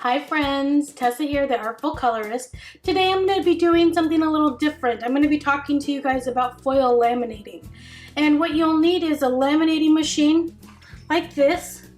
Hi friends, Tessa here, the Artful Colorist. Today I'm going to be doing something a little different. I'm going to be talking to you guys about foil laminating. And what you'll need is a laminating machine like this.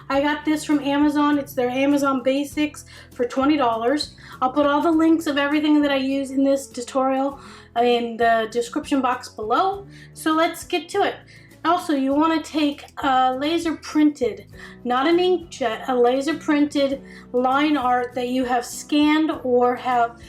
I got this from Amazon. It's their Amazon Basics for $20. I'll put all the links of everything that I use in this tutorial in the description box below. So let's get to it. Also, you want to take a laser printed, not an inkjet, a laser printed line art that you have scanned or have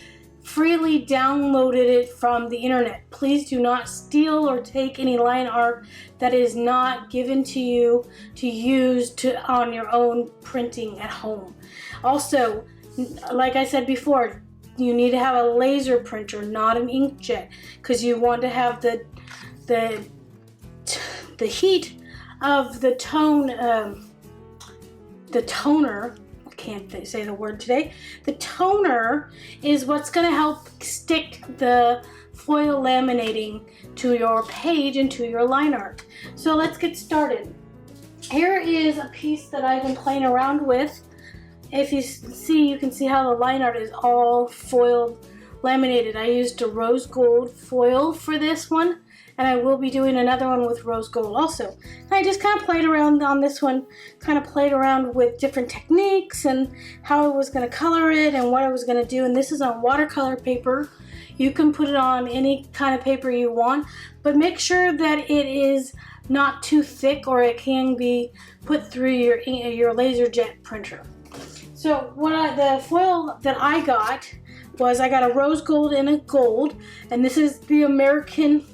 freely downloaded it from the internet. Please do not steal or take any line art that is not given to you to use on your own printing at home. Also, like I said before, you need to have a laser printer, not an inkjet, because you want to have the heat of the toner, I can't say the word today, the toner is what's going to help stick the foil laminating to your page and to your line art. So let's get started. Here is a piece that I've been playing around with. If you see, you can see how the line art is all foil laminated. I used a rose gold foil for this one, and I will be doing another one with rose gold also. And I just kind of played around on this one, kind of played around with different techniques and how I was going to color it and what I was going to do. And this is on watercolor paper. You can put it on any kind of paper you want, but make sure that it is not too thick or it can be put through your laser jet printer. So the foil that I got was, I got a rose gold and a gold, and this is the American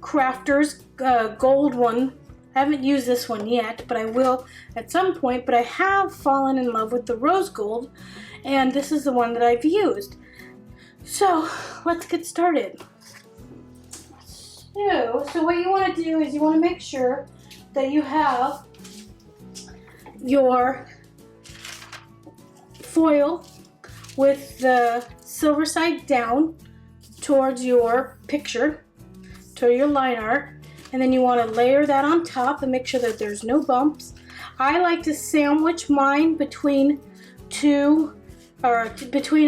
Crafters gold one. I haven't used this one yet, but I will at some point. But I have fallen in love with the rose gold, and this is the one that I've used. So let's get started. So what you want to do is you want to make sure that you have your foil with the silver side down towards your picture, to your line art, and then you want to layer that on top and make sure that there's no bumps. I like to sandwich mine between between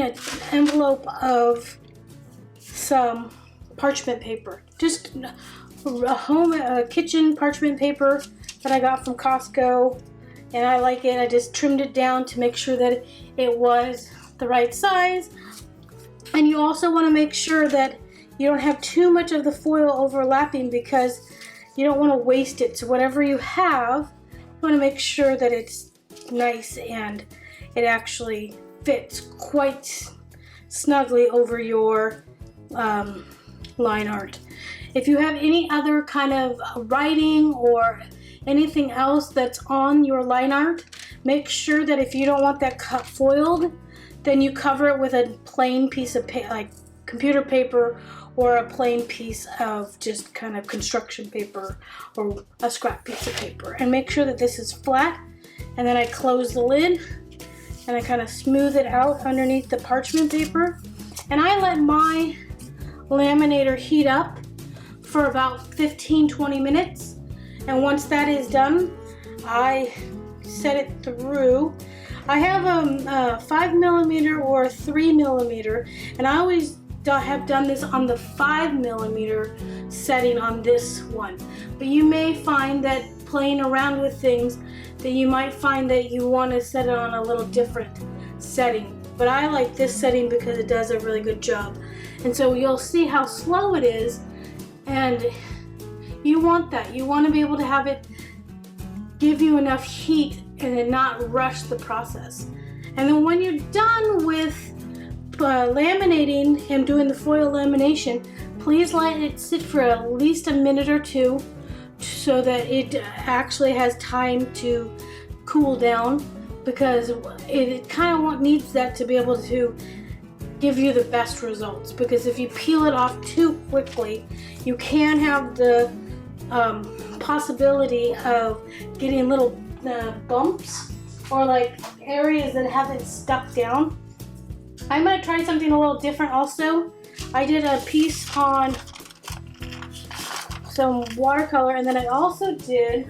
an envelope of some parchment paper, just a kitchen parchment paper that I got from Costco, and I like it. I just trimmed it down to make sure that it was the right size. And you also want to make sure that you don't have too much of the foil overlapping, because you don't want to waste it. So whatever you have, you want to make sure that it's nice and it actually fits quite snugly over your line art. If you have any other kind of writing or anything else that's on your line art, make sure that if you don't want that cut foiled, then you cover it with a plain piece of like computer paper, or a plain piece of just kind of construction paper or a scrap piece of paper, and make sure that this is flat. And then I close the lid and I kind of smooth it out underneath the parchment paper, and I let my laminator heat up for about 15-20 minutes. And once that is done, I set it through. I have a 5mm or a 3mm, and I always have done this on the 5mm setting on this one. But you may find that playing around with things, that you might find that you want to set it on a little different setting. But I like this setting because it does a really good job. And so you'll see how slow it is, and you want that. You want to be able to have it give you enough heat and then not rush the process. And then when you're done with laminating and doing the foil lamination, please let it sit for at least a minute or two so that it actually has time to cool down, because it kind of needs that to be able to give you the best results. Because if you peel it off too quickly, you can have the possibility of getting little bumps or like areas that haven't stuck down. I'm going to try something a little different also. I did a piece on some watercolor, and then I also did,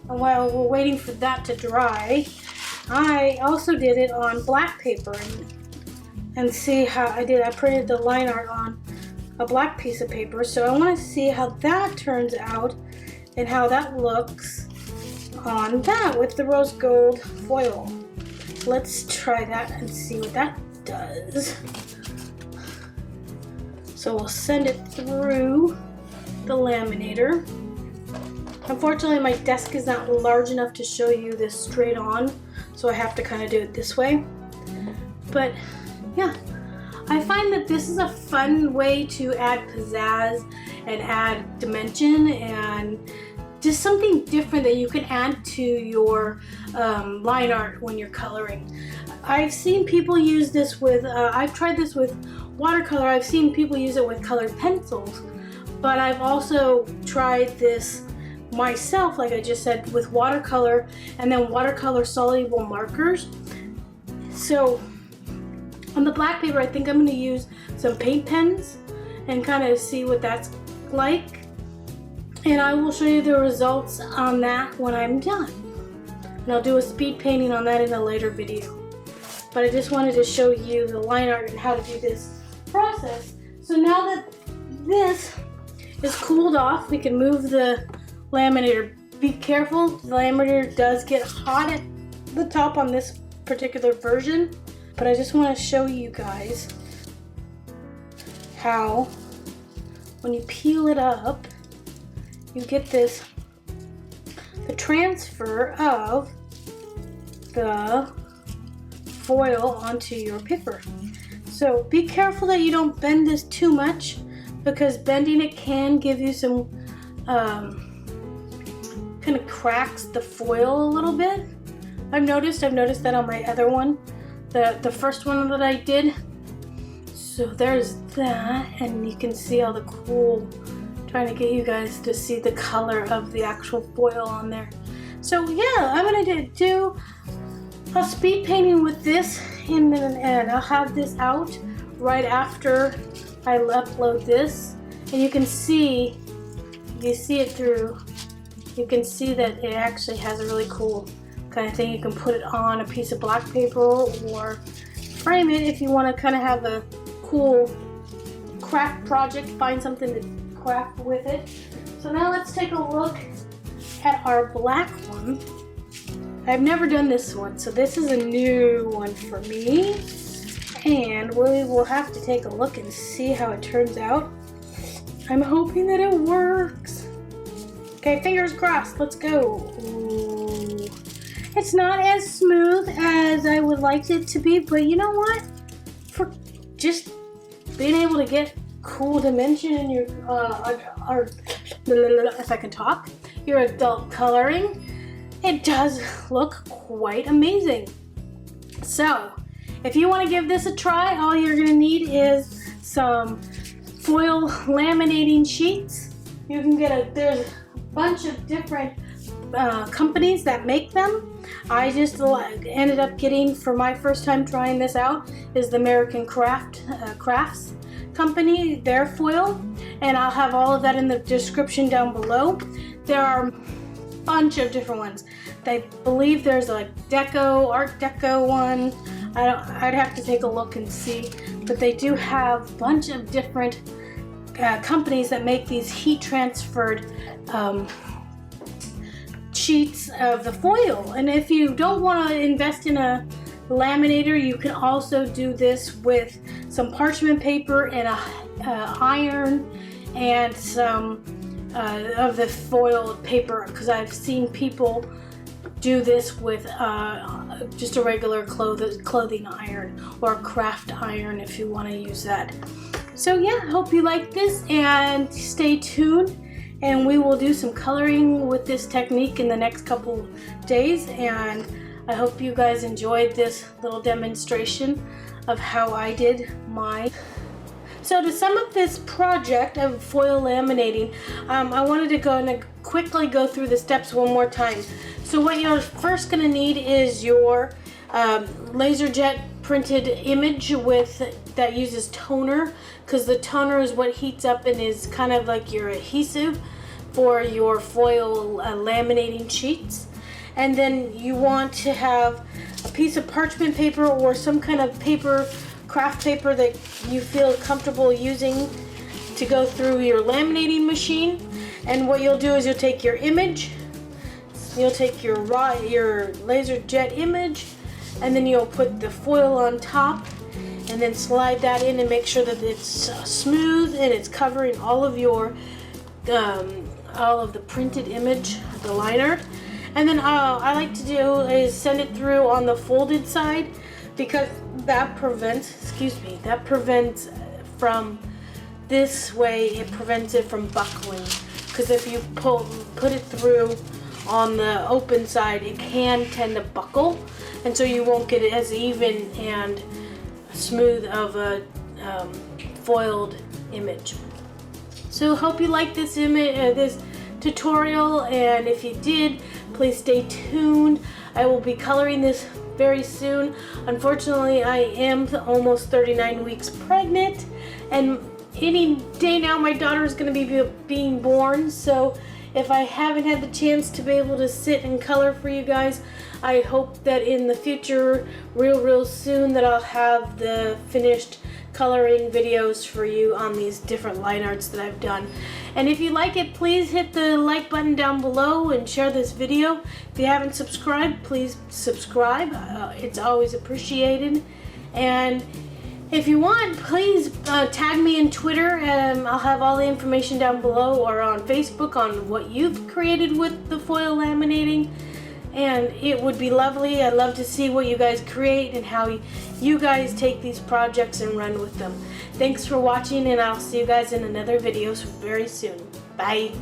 while we're waiting for that to dry, I also did it on black paper and see how I did. I printed the line art on a black piece of paper, so I want to see how that turns out and how that looks on that with the rose gold foil. Let's try that and see what that does. So we'll send it through the laminator. Unfortunately, my desk is not large enough to show you this straight on, so I have to kind of do it this way. But yeah, I find that this is a fun way to add pizzazz and add dimension and just something different that you can add to your line art when you're coloring. I've seen people use this with, I've tried this with watercolor. I've seen people use it with colored pencils, but I've also tried this myself, like I just said, with watercolor and then watercolor soluble markers. So on the black paper, I think I'm going to use some paint pens and kind of see what that's like. And I will show you the results on that when I'm done. And I'll do a speed painting on that in a later video. But I just wanted to show you the line art and how to do this process. So now that this is cooled off, we can move the laminator. Be careful, the laminator does get hot at the top on this particular version. But I just want to show you guys how when you peel it up, you get this, the transfer of the foil onto your paper. So be careful that you don't bend this too much, because bending it can give you some kind of cracks the foil a little bit. I've noticed that on my other one, the first one that I did. So there's that, and you can see all the cool, trying to get you guys to see the color of the actual foil on there. So yeah, I'm gonna do a speed painting with this, and I'll have this out right after I upload this. And you can see, if you see it through, you can see that it actually has a really cool kind of thing. You can put it on a piece of black paper or frame it if you want to kind of have a cool craft project, find something to craft with it. So now let's take a look at our black one. I've never done this one, so this is a new one for me, and we will have to take a look and see how it turns out. I'm hoping that it works. Okay, fingers crossed, let's go. Ooh. It's not as smooth as I would like it to be, but you know what? For just being able to get cool dimension in your, if I can talk, your adult coloring, it does look quite amazing. So, if you want to give this a try, all you're going to need is some foil laminating sheets. You can get there's a bunch of different companies that make them. I just ended up getting, for my first time trying this out, is the American Crafts company, their foil, and I'll have all of that in the description down below. There are a bunch of different ones. I believe there's a Art Deco one. I'd have to take a look and see, but they do have a bunch of different companies that make these heat transferred sheets of the foil. And if you don't want to invest in a laminator, you can also do this with some parchment paper and a iron and some of the foil paper, because I've seen people do this with just a regular clothing iron or craft iron if you want to use that. So yeah, hope you like this, and stay tuned, and we will do some coloring with this technique in the next couple days, and I hope you guys enjoyed this little demonstration of how I did mine. So to sum up this project of foil laminating, I wanted to quickly go through the steps one more time. So what you're first going to need is your laser jet printed image that uses toner, because the toner is what heats up and is kind of like your adhesive for your foil laminating sheets. And then you want to have a piece of parchment paper or some kind of paper, craft paper that you feel comfortable using to go through your laminating machine. And what you'll do is you'll take your image, you'll take your laser jet image, and then you'll put the foil on top and then slide that in and make sure that it's smooth and it's covering all of your all of the printed image, the liner. And then I like to do is send it through on the folded side, because that prevents, from this way, it prevents it from buckling. Because if you put it through on the open side, it can tend to buckle, and so you won't get it as even and smooth of a foiled image. So hope you like this this tutorial, and if you did, please stay tuned. I will be coloring this very soon. Unfortunately, I am almost 39 weeks pregnant, and any day now my daughter is going to be being born, so if I haven't had the chance to be able to sit and color for you guys, I hope that in the future, real soon, that I'll have the finished coloring videos for you on these different line arts that I've done. And if you like it, please hit the like button down below and share this video. If you haven't subscribed, please subscribe. It's always appreciated. And if you want, please tag me in Twitter, and I'll have all the information down below, or on Facebook on what you've created with the foil laminating. And it would be lovely. I'd love to see what you guys create and how you guys take these projects and run with them. Thanks for watching, and I'll see you guys in another video very soon. Bye.